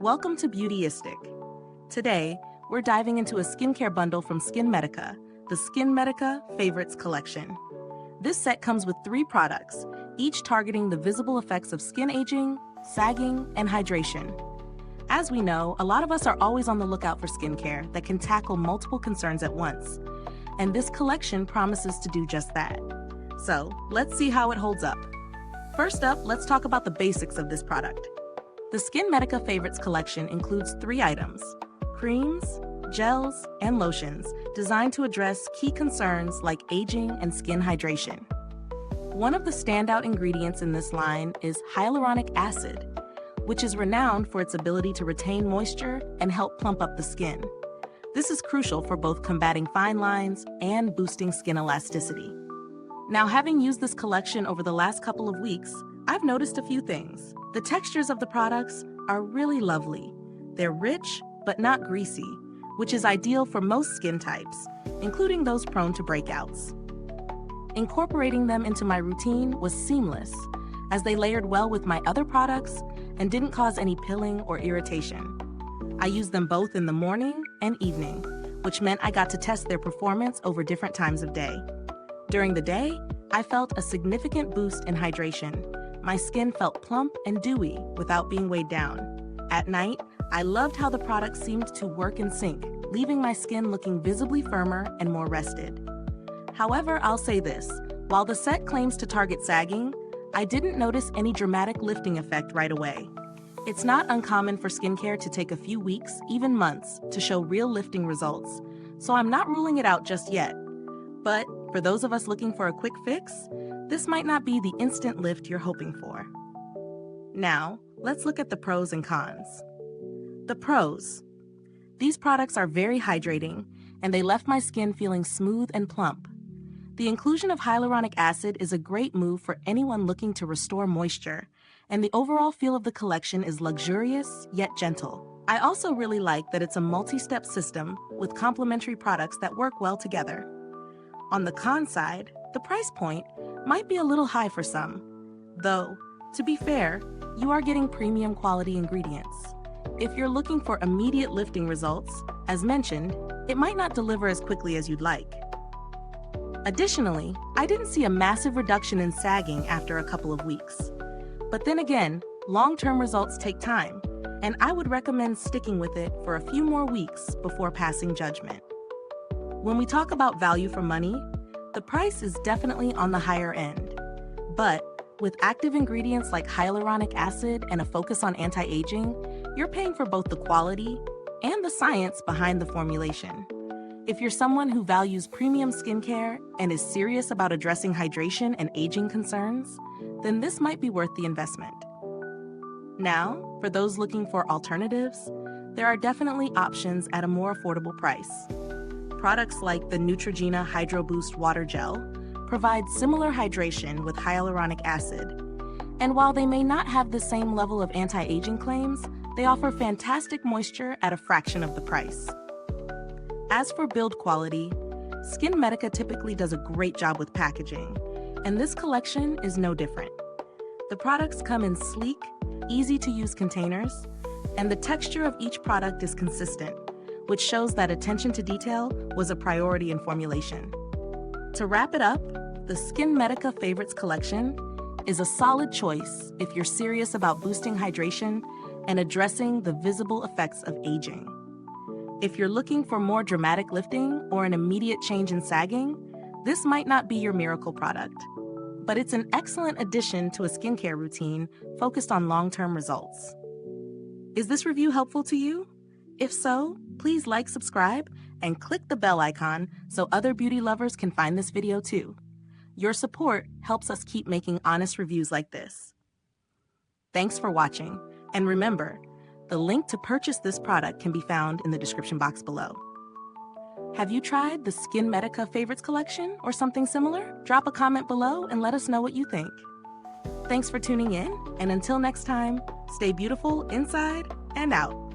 Welcome to Beautyistic. Today, we're diving into a skincare bundle from SkinMedica, the SkinMedica Favorites Collection. This set comes with 3 products, each targeting the visible effects of skin aging, sagging, and hydration. As we know, a lot of us are always on the lookout for skincare that can tackle multiple concerns at once, and this collection promises to do just that. So, let's see how it holds up. First up, let's talk about the basics of this product. The SkinMedica Favorites Collection includes 3 items: creams, gels, and lotions designed to address key concerns like aging and skin hydration. One of the standout ingredients in this line is hyaluronic acid, which is renowned for its ability to retain moisture and help plump up the skin. This is crucial for both combating fine lines and boosting skin elasticity. Now, having used this collection over the last couple of weeks, I've noticed a few things. The textures of the products are really lovely. They're rich, but not greasy, which is ideal for most skin types, including those prone to breakouts. Incorporating them into my routine was seamless, as they layered well with my other products and didn't cause any pilling or irritation. I used them both in the morning and evening, which meant I got to test their performance over different times of day. During the day, I felt a significant boost in hydration. My skin felt plump and dewy without being weighed down. At night, I loved how the product seemed to work in sync, leaving my skin looking visibly firmer and more rested. However, I'll say this, while the set claims to target sagging, I didn't notice any dramatic lifting effect right away. It's not uncommon for skincare to take a few weeks, even months, to show real lifting results, so I'm not ruling it out just yet. But for those of us looking for a quick fix, this might not be the instant lift you're hoping for. Now, let's look at the pros and cons. The pros. These products are very hydrating, and they left my skin feeling smooth and plump. The inclusion of hyaluronic acid is a great move for anyone looking to restore moisture, and the overall feel of the collection is luxurious yet gentle. I also really like that it's a multi-step system with complementary products that work well together. On the con side, the price point might be a little high for some. Though, to be fair, you are getting premium quality ingredients. If you're looking for immediate lifting results, as mentioned, it might not deliver as quickly as you'd like. Additionally, I didn't see a massive reduction in sagging after a couple of weeks. But then again, long-term results take time, and I would recommend sticking with it for a few more weeks before passing judgment. When we talk about value for money, the price is definitely on the higher end. But with active ingredients like hyaluronic acid and a focus on anti-aging, you're paying for both the quality and the science behind the formulation. If you're someone who values premium skincare and is serious about addressing hydration and aging concerns, then this might be worth the investment. Now, for those looking for alternatives, there are definitely options at a more affordable price. Products like the Neutrogena Hydro Boost Water Gel provide similar hydration with hyaluronic acid. And while they may not have the same level of anti-aging claims, they offer fantastic moisture at a fraction of the price. As for build quality, SkinMedica typically does a great job with packaging, and this collection is no different. The products come in sleek, easy-to-use containers, and the texture of each product is consistent, which shows that attention to detail was a priority in formulation. To wrap it up, the SkinMedica Favorites Collection is a solid choice if you're serious about boosting hydration and addressing the visible effects of aging. If you're looking for more dramatic lifting or an immediate change in sagging, this might not be your miracle product. But it's an excellent addition to a skincare routine focused on long-term results. Is this review helpful to you? If so, please like, subscribe, and click the bell icon so other beauty lovers can find this video too. Your support helps us keep making honest reviews like this. Thanks for watching, and remember, the link to purchase this product can be found in the description box below. Have you tried the SkinMedica Favorites Collection or something similar? Drop a comment below and let us know what you think. Thanks for tuning in, and until next time, stay beautiful inside and out.